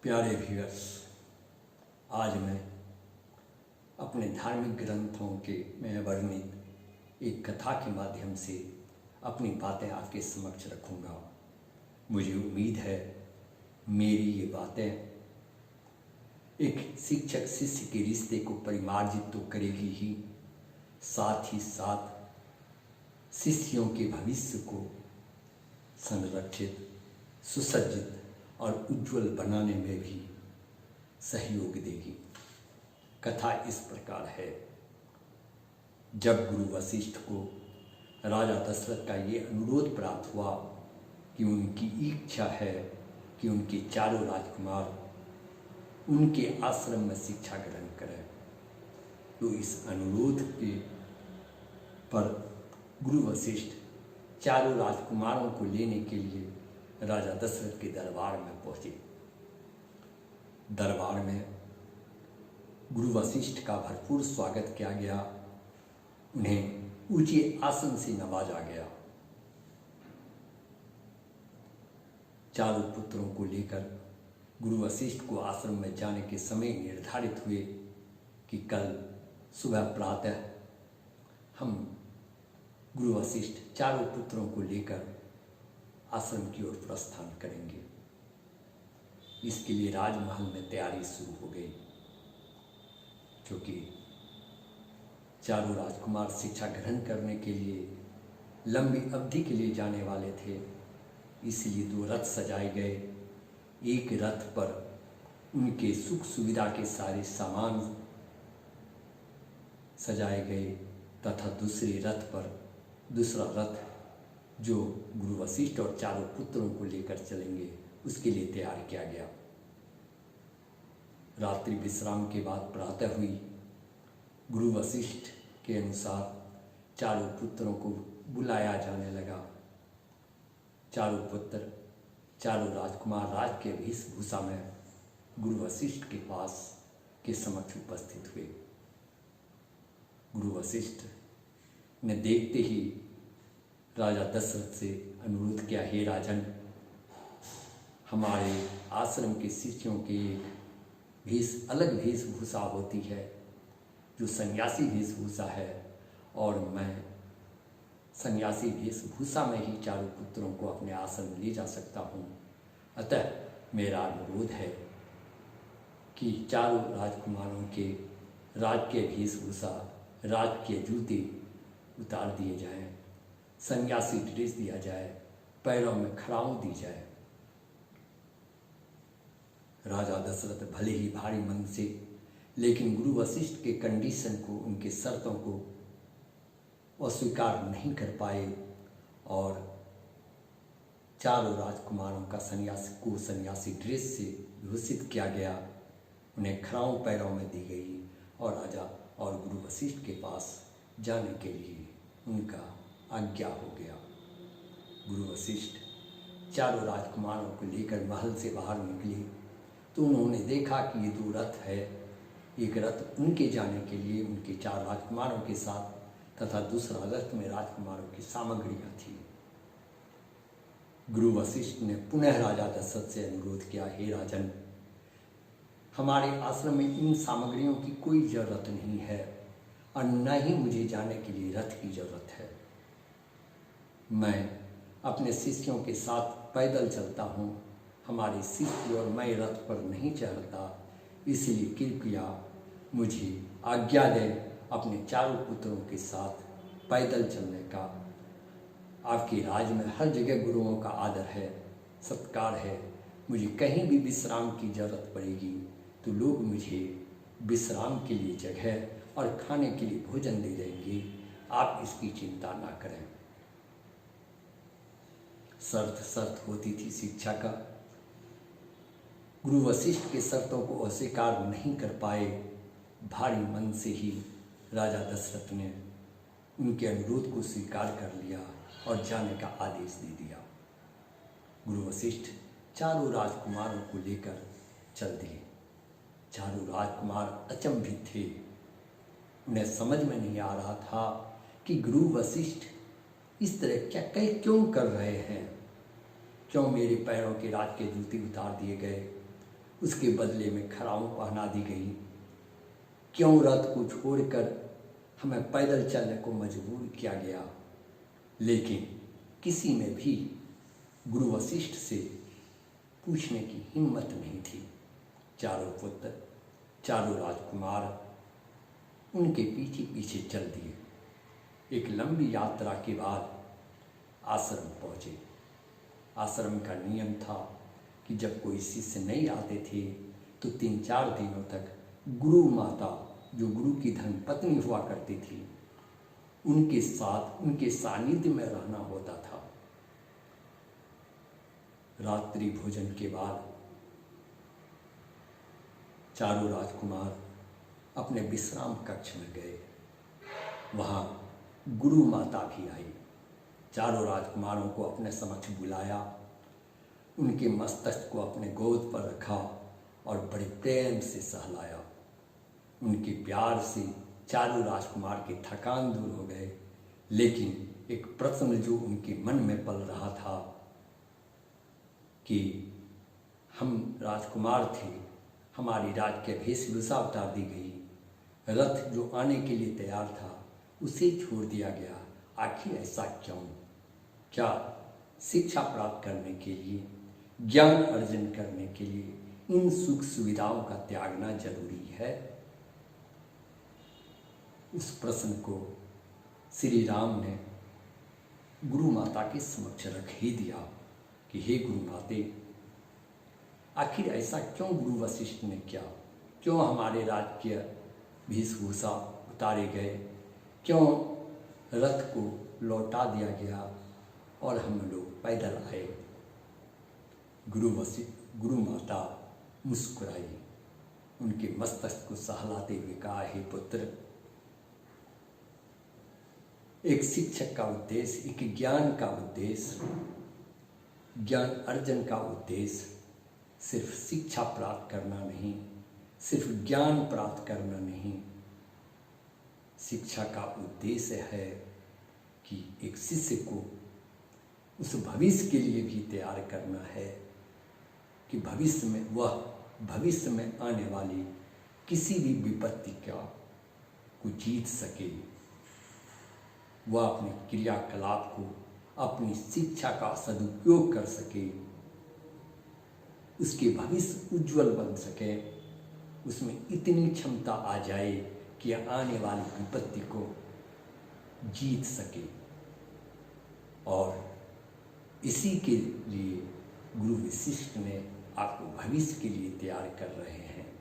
प्यारे व्यूअर्स, आज मैं अपने धार्मिक ग्रंथों में वर्णित एक कथा के माध्यम से अपनी बातें आपके समक्ष रखूँगा। मुझे उम्मीद है मेरी ये बातें एक शिक्षक शिष्य के रिश्ते को परिमार्जित तो करेगी ही, साथ ही साथ शिष्यों के भविष्य को संरक्षित, सुसज्जित और उज्जवल बनाने में भी सहयोग देगी। कथा इस प्रकार है। जब गुरु वशिष्ठ को राजा दशरथ का ये अनुरोध प्राप्त हुआ कि उनकी इच्छा है कि उनके चारों राजकुमार उनके आश्रम में शिक्षा ग्रहण करें, तो इस अनुरोध के पर गुरु वशिष्ठ चारों राजकुमारों को लेने के लिए राजा दशरथ के दरबार में पहुंचे। दरबार में गुरु वशिष्ठ का भरपूर स्वागत किया गया, उन्हें ऊंचे आसन से नवाजा गया। चारों पुत्रों को लेकर गुरु वशिष्ठ को आश्रम में जाने के समय निर्धारित हुए कि कल सुबह प्रातः हम गुरु वशिष्ठ चारों पुत्रों को लेकर आश्रम की ओर प्रस्थान करेंगे। इसके लिए राजमहल में तैयारी शुरू हो गई, क्योंकि चारों राजकुमार शिक्षा ग्रहण करने के लिए लंबी अवधि के लिए जाने वाले थे। इसलिए 2 रथ सजाए गए। एक रथ पर उनके सुख सुविधा के सारे सामान सजाए गए तथा दूसरे रथ पर दूसरा रथ जो गुरु वशिष्ठ और चारों पुत्रों को लेकर चलेंगे, उसके लिए तैयार किया गया। रात्रि विश्राम के बाद प्रातः हुई। गुरु वशिष्ठ के अनुसार चारों पुत्रों को बुलाया जाने लगा। चारों पुत्र, चारों राजकुमार राज के वेशभूषा में गुरु वशिष्ठ के पास के समक्ष उपस्थित हुए। गुरु वशिष्ठ ने देखते ही राजा दशरथ से अनुरोध किया, हे राजन, हमारे आश्रम के शिष्यों की एक अलग वेशभूषा होती है जो सन्यासी वेशभूषा है, और मैं सन्यासी वेशभूषा में ही चारों पुत्रों को अपने आश्रम ले जा सकता हूँ। अतः मेरा अनुरोध है कि चारों राजकुमारों के राजकीय वेशभूषा, राजकीय जूते उतार दिए जाएं, सन्यासी ड्रेस दिया जाए, पैरों में खड़ाऊं दी जाए। राजा दशरथ भले ही भारी मन से, लेकिन गुरु वशिष्ठ के कंडीशन को, उनके शर्तों को अस्वीकार नहीं कर पाए और चारों राजकुमारों का सन्यासी ड्रेस से विभूषित किया गया। उन्हें खड़ाऊं पैरों में दी गई और राजा और गुरु वशिष्ठ के पास जाने के लिए उनका आज्ञा हो गया। गुरु वशिष्ठ चारों राजकुमारों को लेकर महल से बाहर निकले तो उन्होंने देखा कि ये 2 रथ है। एक रथ उनके जाने के लिए उनके 4 राजकुमारों के साथ तथा दूसरा रथ में राजकुमारों की सामग्रियां थी। गुरु वशिष्ठ ने पुनः राजा दशरथ से अनुरोध किया, हे राजन, हमारे आश्रम में इन सामग्रियों की कोई जरूरत नहीं है और न ही मुझे जाने के लिए रथ की जरूरत है। मैं अपने शिष्यों के साथ पैदल चलता हूँ। हमारे शिष्य और मैं रथ पर नहीं चढ़ता, इसलिए कृपया मुझे आज्ञा दें अपने चारों पुत्रों के साथ पैदल चलने का। आपके राज्य में हर जगह गुरुओं का आदर है, सत्कार है। मुझे कहीं भी विश्राम की जरूरत पड़ेगी तो लोग मुझे विश्राम के लिए जगह और खाने के लिए भोजन दे देंगे। आप इसकी चिंता ना करें। शर्त होती थी शिक्षा का। गुरु वशिष्ठ के शर्तों को अस्वीकार नहीं कर पाए। भारी मन से ही राजा दशरथ ने उनके अनुरोध को स्वीकार कर लिया और जाने का आदेश दे दिया। गुरु वशिष्ठ चारों राजकुमारों को लेकर चल दिए। चारों राजकुमार अचंभित थे। उन्हें समझ में नहीं आ रहा था कि गुरु वशिष्ठ इस तरह क्यों कर रहे हैं। क्यों मेरे पैरों के राज के जूते उतार दिए गए उसके बदले में खड़ाऊं पहना दी गई। क्यों रथ को छोड़कर हमें पैदल चलने को मजबूर किया गया। लेकिन किसी में भी गुरु वशिष्ठ से पूछने की हिम्मत नहीं थी। चारों पुत्र, चारों राजकुमार उनके पीछे पीछे चल दिए। एक लंबी यात्रा के बाद आश्रम पहुँचे। आश्रम का नियम था कि जब कोई शिष्य नहीं आते थे तो 3-4 दिनों तक गुरु माता, जो गुरु की धर्मपत्नी हुआ करती थी, उनके साथ, उनके सानिध्य में रहना होता था। रात्रि भोजन के बाद चारों राजकुमार अपने विश्राम कक्ष में गए। वहाँ गुरु माता भी आई। चारों राजकुमारों को अपने समक्ष बुलाया, उनके मस्तक को अपने गोद पर रखा और बड़े प्रेम से सहलाया। उनके प्यार से चारों राजकुमार की थकान दूर हो गए। लेकिन एक प्रश्न जो उनके मन में पल रहा था कि हम राजकुमार थे, हमारी राज के वेशभूषा उतार दी गई, रथ जो आने के लिए तैयार था उसे छोड़ दिया गया। आखिर ऐसा क्यों? क्या शिक्षा प्राप्त करने के लिए, ज्ञान अर्जन करने के लिए इन सुख सुविधाओं का त्यागना जरूरी है? उस प्रश्न को श्री राम ने गुरु माता के समक्ष रख ही दिया कि हे गुरु माते, आखिर ऐसा क्यों गुरु वशिष्ठ ने किया? क्यों हमारे राजकीय वेशभूषा उतारे गए? क्यों रथ को लौटा दिया गया और हम लोग पैदल आए? गुरु माता मुस्कुराई, उनके मस्तक को सहलाते हुए कहा, हे पुत्र, एक शिक्षक का उद्देश्य, एक ज्ञान का उद्देश्य, ज्ञान अर्जन का उद्देश्य सिर्फ शिक्षा प्राप्त करना नहीं, सिर्फ ज्ञान प्राप्त करना नहीं। शिक्षा का उद्देश्य है कि एक शिष्य को उस भविष्य के लिए भी तैयार करना है कि भविष्य में वह भविष्य में आने वाली किसी भी विपत्ति को जीत सके। वह अपने क्रियाकलाप को, अपनी शिक्षा का सदुपयोग कर सके, उसके भविष्य उज्जवल बन सके, उसमें इतनी क्षमता आ जाए कि आने वाली विपत्ति को जीत सके। और इसी के लिए गुरु वशिष्ठ ने आपको भविष्य के लिए तैयार कर रहे हैं।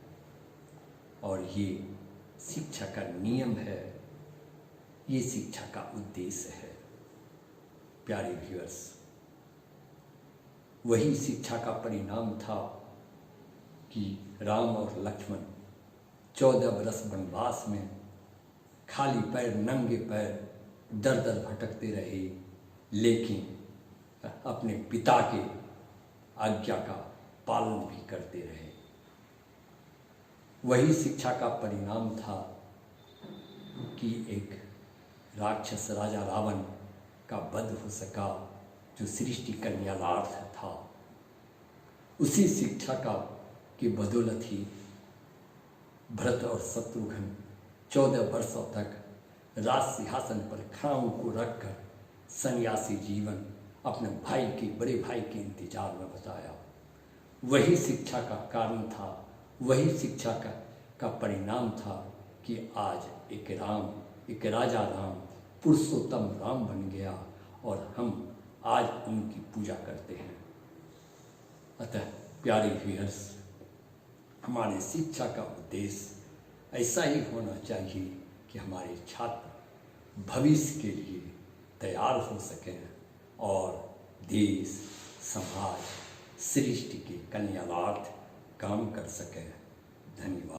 और ये शिक्षा का नियम है, ये शिक्षा का उद्देश्य है। प्यारे व्यूअर्स, वही शिक्षा का परिणाम था कि राम और लक्ष्मण 14 वर्ष वनवास में खाली पैर, नंगे पैर दर दर भटकते रहे, लेकिन अपने पिता के आज्ञा का पालन भी करते रहे। वही शिक्षा का परिणाम था कि एक राक्षस राजा रावण का वध हो सका, जो सृष्टि कल्याणार्थ था। उसी शिक्षा का की बदौलत ही भरत और शत्रुघ्न 14 वर्षों तक राज सिंहासन पर खड़ाऊं को रखकर सन्यासी जीवन अपने भाई के, बड़े भाई के इंतजार में बताया। वही शिक्षा का कारण था, वही शिक्षा का परिणाम था कि आज एक राजा राम, पुरुषोत्तम राम बन गया और हम आज उनकी पूजा करते हैं। अतः प्यारे व्यूअर्स, हमारे शिक्षा का उद्देश्य ऐसा ही होना चाहिए कि हमारे छात्र भविष्य के लिए तैयार हो सकें और देश, समाज, सृष्टि के कल्याणार्थ काम कर सकें। धन्यवाद।